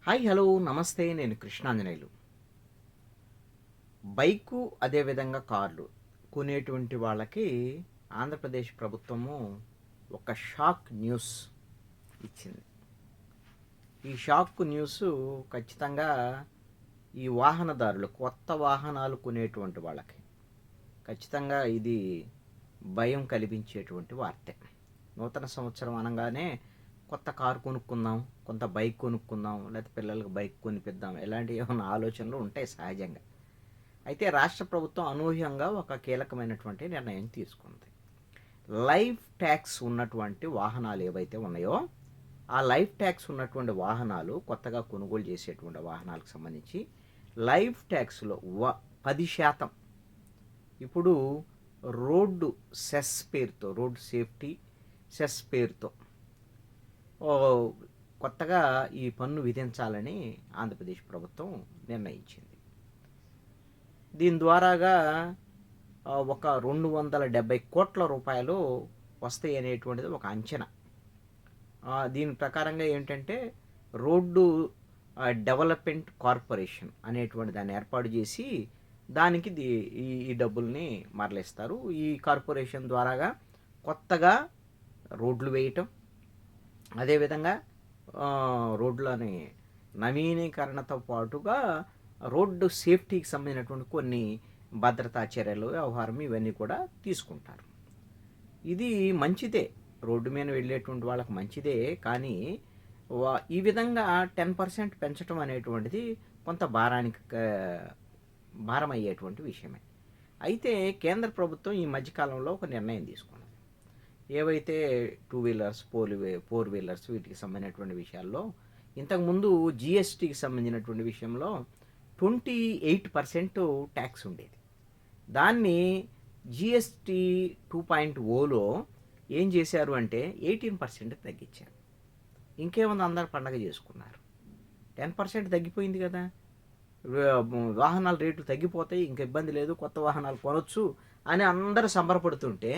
Hi hello నమస్తే నేను Krishnanjaneyulu. Bike అదేవిధంగా కార్లు కొనేటువంటి వాళ్ళకి ఆంధ్రప్రదేశ్ ప్రభుత్వము ఒక షాక్ న్యూస్ ఇచ్చింది. ఈ షాక్ న్యూస్ ఖచ్చితంగా ఈ వాహనదారులు కొత్త వాహనాలు కొనేటువంటి వాళ్ళకి ఖచ్చితంగా ఇది భయం కలిగించేటువంటి వార్తే. నూతన సంవత్సరం అనగానే కొత్త కారు కొనుక్కుందాం, కొంత బైక్ కొనుక్కుందాం, లేకపోతే పిల్లలకు బైక్ కొనిపిద్దాం, ఇలాంటి ఏమైనా ఆలోచనలు ఉంటాయి సహజంగా. అయితే రాష్ట్ర ప్రభుత్వం అనూహ్యంగా ఒక కీలకమైనటువంటి నిర్ణయం తీసుకుంది. లైఫ్ ట్యాక్స్ ఉన్నటువంటి వాహనాలు ఏవైతే ఉన్నాయో ఆ లైఫ్ ట్యాక్స్ ఉన్నటువంటి వాహనాలు కొత్తగా కొనుగోలు చేసేటువంటి వాహనాలకు సంబంధించి లైఫ్ ట్యాక్స్లో 10% ఇప్పుడు రోడ్డు సెస్ పేరుతో, రోడ్ సేఫ్టీ సెస్ పేరుతో కొత్తగా ఈ పన్ను విధించాలని ఆంధ్రప్రదేశ్ ప్రభుత్వం నిర్ణయించింది. దీని ద్వారాగా ఒక 270 కోట్ల రూపాయలు వస్తాయి అనేటువంటిది ఒక అంచనా. దీని ప్రకారంగా ఏంటంటే రోడ్డు డెవలప్మెంట్ కార్పొరేషన్ అనేటువంటి దాన్ని ఏర్పాటు చేసి దానికి ఈ డబ్బుల్ని మరలిస్తారు. ఈ కార్పొరేషన్ ద్వారాగా కొత్తగా రోడ్లు వేయటం, అదేవిధంగా రోడ్లని నవీకరణతో పాటుగా రోడ్డు సేఫ్టీకి సంబంధించినటువంటి కొన్ని భద్రతా చర్యలు, వ్యవహారం ఇవన్నీ కూడా తీసుకుంటారు. ఇది మంచిదే, రోడ్డు మీద వెళ్ళేటువంటి వాళ్ళకి మంచిదే. కానీ ఈ విధంగా 10% పెంచడం అనేటువంటిది కొంత భారం అయ్యేటువంటి విషయమే. అయితే కేంద్ర ప్రభుత్వం ఈ మధ్యకాలంలో ఒక నిర్ణయం తీసుకున్నది. ఏవైతే 2 వీలర్స్, 4 వీలర్స్ వీటికి సంబంధించినటువంటి విషయాల్లో ఇంతకుముందు జిఎస్టీకి సంబంధించినటువంటి విషయంలో 28% ట్యాక్స్ ఉండేది. దాన్ని జిఎస్టీ 2.0లో ఏం చేశారు అంటే 18% తగ్గించారు. ఇంకేముంది, అందరు పండగ చేసుకున్నారు. 10% తగ్గిపోయింది కదా, వాహనాల రేట్లు తగ్గిపోతాయి, ఇంక ఇబ్బంది లేదు, కొత్త వాహనాలు కొనొచ్చు అని అందరూ సంబరపడుతుంటే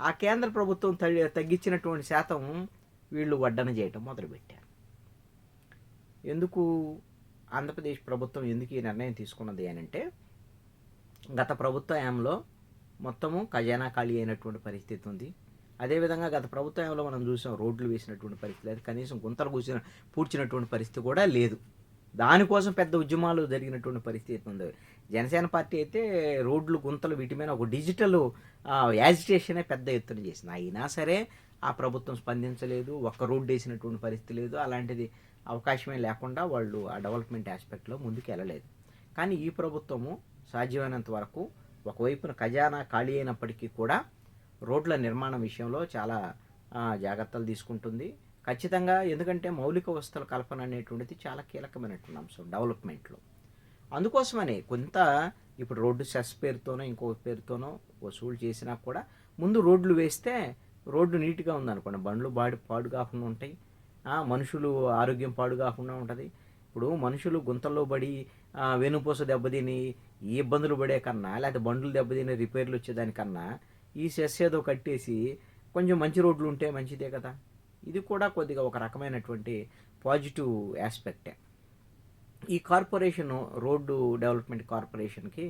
ఆ కేంద్ర ప్రభుత్వం తగ్గించినటువంటి శాతం వీళ్ళు వడ్డన చేయటం మొదలుపెట్టారు. ఎందుకు ఆంధ్రప్రదేశ్ ప్రభుత్వం ఎందుకు ఈ నిర్ణయం తీసుకున్నది అని అంటే, గత ప్రభుత్వ హయాంలో మొత్తము ఖజానా ఖాళీ అయినటువంటి పరిస్థితి ఉంది. అదేవిధంగా గత ప్రభుత్వ హయాంలో మనం చూసాం, రోడ్లు వేసినటువంటి పరిస్థితి లేదు, కనీసం గుంతలు పూడ్చినటువంటి పరిస్థితి కూడా లేదు. దానికోసం పెద్ద ఉద్యమాలు జరిగినటువంటి పరిస్థితి ఉంది. జనసేన పార్టీ అయితే రోడ్లు, గుంతలు వీటి మీద ఒక డిజిటల్ యాజిటేషనే పెద్ద ఎత్తున చేసింది. అయినా సరే ఆ ప్రభుత్వం స్పందించలేదు, ఒక్క రోడ్డు వేసినటువంటి పరిస్థితి లేదు. అలాంటిది అవకాశమే లేకుండా వాళ్ళు ఆ డెవలప్మెంట్ ఆస్పెక్ట్లో ముందుకు వెళ్ళలేదు. కానీ ఈ ప్రభుత్వము సాధ్యమైనంత వరకు ఒకవైపున ఖజానా ఖాళీ అయినప్పటికీ కూడా రోడ్ల నిర్మాణం విషయంలో చాలా జాగ్రత్తలు తీసుకుంటుంది ఖచ్చితంగా. ఎందుకంటే మౌలిక వసతుల కల్పన అనేటువంటిది చాలా కీలకమైనటువంటి అంశం డెవలప్మెంట్లో. అందుకోసమని కొంత ఇప్పుడు రోడ్డు సెస్ పేరుతోనో ఇంకొక పేరుతోనో వసూలు చేసినా కూడా ముందు రోడ్లు వేస్తే రోడ్డు నీట్గా ఉందనుకోండి, బండ్లు పాడు కాకుండా ఉంటాయి, మనుషులు ఆరోగ్యం పాడు కాకుండా ఉంటుంది. ఇప్పుడు మనుషులు గుంతల్లో పడి వెనుపూస దెబ్బతిని ఈ ఇబ్బందులు పడే కన్నా, లేకపోతే బండ్లు దెబ్బతిని రిపేర్లు వచ్చేదానికన్నా ఈ సెస్ ఏదో కట్టేసి కొంచెం మంచి రోడ్లు ఉంటే మంచిదే కదా. ఇది కూడా కొద్దిగా ఒక రకమైనటువంటి పాజిటివ్ ఆస్పెక్టే. ఈ కార్పొరేషను, రోడ్డు డెవలప్మెంట్ కార్పొరేషన్కి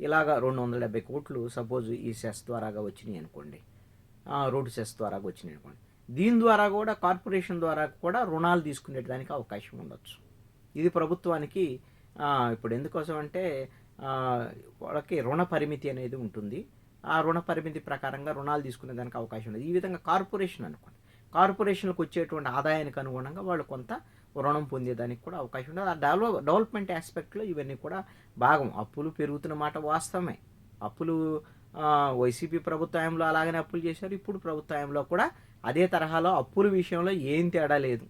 ఇలాగా 270 కోట్లు సపోజ్ ఈ సెస్ ద్వారాగా వచ్చినాయి అనుకోండి, రోడ్డు సెస్ ద్వారాగా వచ్చినాయి అనుకోండి, దీని ద్వారా కూడా కార్పొరేషన్ ద్వారా కూడా రుణాలు తీసుకునేదానికి అవకాశం ఉండొచ్చు. ఇది ప్రభుత్వానికి ఇప్పుడు ఎందుకోసం అంటే వాళ్ళకి రుణ పరిమితి అనేది ఉంటుంది. ఆ రుణ పరిమితి ప్రకారంగా రుణాలు తీసుకునేదానికి అవకాశం ఉండదు. ఈ విధంగా కార్పొరేషన్ అనుకోండి, కార్పొరేషన్లకు వచ్చేటువంటి ఆదాయానికి అనుగుణంగా వాళ్ళు కొంత రుణం పొందేదానికి కూడా అవకాశం ఉండదు. ఆ డెవలప్మెంట్ ఆస్పెక్ట్లో ఇవన్నీ కూడా భాగం. అప్పులు పెరుగుతున్న మాట వాస్తవమే. అప్పులు వైసీపీ ప్రభుత్వంలో అలాగనే అప్పులు చేశారు, ఇప్పుడు ప్రభుత్వంలో కూడా అదే తరహాలో అప్పుల విషయంలో ఏం తేడా లేదు.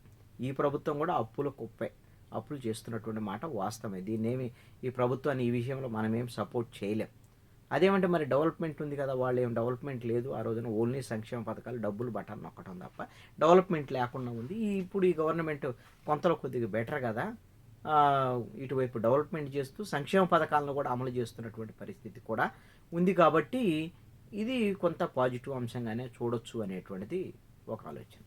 ఈ ప్రభుత్వం కూడా అప్పుల కుప్పే, అప్పులు చేస్తున్నటువంటి మాట వాస్తవమే. దీన్నేమి ఈ ప్రభుత్వాన్ని ఈ విషయంలో మనమేం సపోర్ట్ చేయలేం. అదేమంటే మరి డెవలప్మెంట్ ఉంది కదా, వాళ్ళు ఏం డెవలప్మెంట్ లేదు, ఆ రోజున ఓన్లీ సంక్షేమ పథకాలు, డబ్బులు బటన్ నొక్కడం తప్ప డెవలప్మెంట్ లేకుండా ఉంది. ఇప్పుడు ఈ గవర్నమెంట్ కొంతలో కొద్దిగా బెటర్ కదా, ఇటువైపు డెవలప్మెంట్ చేస్తూ సంక్షేమ పథకాలను కూడా అమలు చేస్తున్నటువంటి పరిస్థితి కూడా ఉంది. కాబట్టి ఇది కొంత పాజిటివ్ అంశంగానే చూడొచ్చు అనేటువంటిది ఒక ఆలోచన.